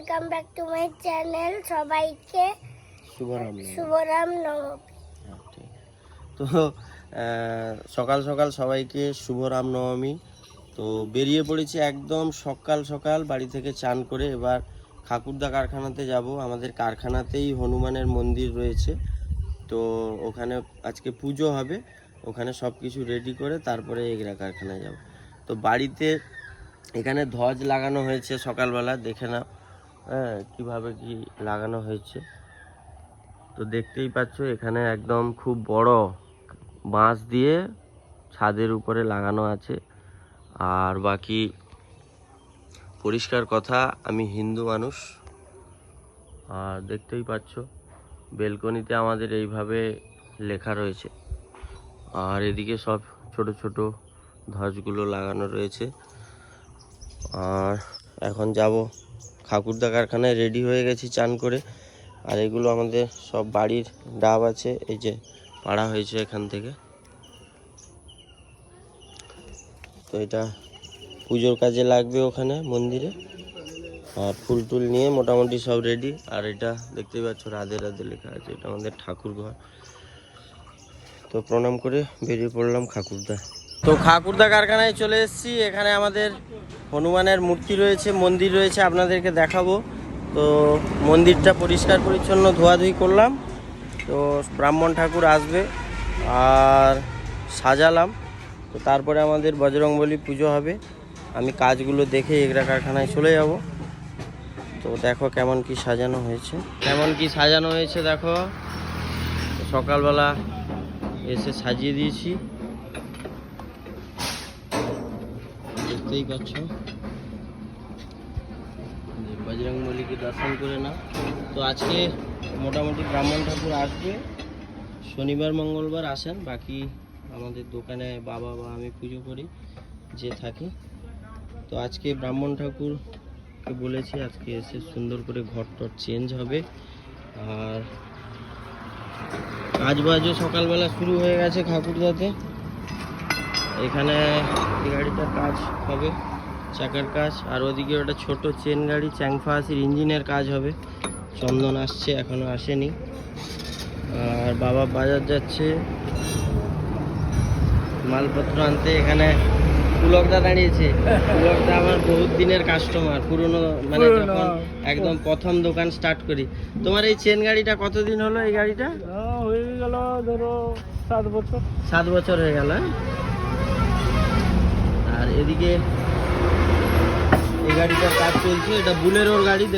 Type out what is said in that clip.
Welcome back to my channel. সবাইকে শুভ রামনবমী। তো সকাল সকাল সবাইকে শুভ রামনবমী। তো বেরিয়ে পড়েছি একদম সকাল সকাল বাড়ি থেকে চান করে। এবার ঠাকুরদা কারখানাতে যাব। আমাদের কারখানাতেই হনুমানের মন্দির রয়েছে, তো ওখানে আজকে পুজো হবে। ওখানে সব কিছু রেডি করে তারপরে এগরা কারখানায় যাব। তো বাড়িতে এখানে ধ্বজ লাগানো হয়েছে সকালবেলা, দেখে নাও কীভাবে কি লাগানো হয়েছে। তো দেখতেই পাচ্ছ এখানে একদম খুব বড় বাঁশ দিয়ে ছাদের উপরে লাগানো আছে। আর বাকি পরিষ্কার কথা, আমি হিন্দু মানুষ। আর দেখতেই পাচ্ছ বেলকনিতে আমাদের এইভাবে লেখা রয়েছে। আর এদিকে সব ছোট ছোট ধ্বজগুলো লাগানো রয়েছে। আর এখন যাব ঠাকুরদা কারখানায়, রেডি হয়ে গেছি চান করে। আর এগুলো আমাদের সব বাড়ির ডাব আছে, এই যে পাড়া হয়েছে এখান থেকে। তো এটা পুজোর কাজে লাগবে ওখানে মন্দিরে। আর ফুল টুল নিয়ে মোটামুটি সব রেডি। আর এটা দেখতেই পাচ্ছ রাধে রাধে লেখা আছে, এটা আমাদের ঠাকুর ঘর। তো প্রণাম করে বেরিয়ে পড়লাম ঠাকুরদা। তো ঠাকুরদা কারখানায় চলে এসেছি। এখানে আমাদের হনুমানের মূর্তি রয়েছে, মন্দির রয়েছে, আপনাদেরকে দেখাবো। তো মন্দিরটা পরিষ্কার পরিচ্ছন্ন ধোয়াধুয়ি করলাম। তো ব্রাহ্মণ ঠাকুর আসবে আর সাজালাম। তো তারপরে আমাদের বজরংবলী পুজো হবে। আমি কাজগুলো দেখে এগরা কারখানায় চলে যাব। তো দেখো কেমন কি সাজানো হয়েছে, দেখো। সকালবেলা এসে সাজিয়ে দিয়েছি, দেখতেই পাচ্ছ। বজরংবলীকে দর্শন করে না। তো আজকে মোটামুটি ব্রাহ্মণ ঠাকুর আসবে, শনিবার মঙ্গলবার আসেন। বাকি আমাদের দোকানে বাবা বা আমি পুজো করি, যে থাকি। তো আজকে ব্রাহ্মণ ঠাকুরকে বলেছি আজকে এসে সুন্দর করে ঘর টর চেঞ্জ হবে। আর কাজ বাজও সকালবেলা শুরু হয়ে গেছে ঠাকুরদাতে। এখানে এই গাড়িটার কাজ হবে, চাকার কাজ। আর ওদিকে ওটা ছোট চেন গাড়ি চ্যাংফা আসির ইঞ্জিনের কাজ হবে। চন্দন আসছে, এখনো আসেনি। আর বাবা বাজার যাচ্ছে মালপত্র আনতে। এখানে পুলকদা দাঁড়িয়েছে। পুলকদা আমার বহুত দিনের কাস্টমার, পুরনো, মানে যখন একদম প্রথম দোকান স্টার্ট করি। তোমার এই চেন গাড়িটা কতদিন হলো? এই গাড়িটা হয়ে গেল ধরো 7 বছর। 7 বছর হয়ে গেল। আর এদিকে এই গাড়িটার কাজ চলছে, এটা বুলেরোর গাড়ি।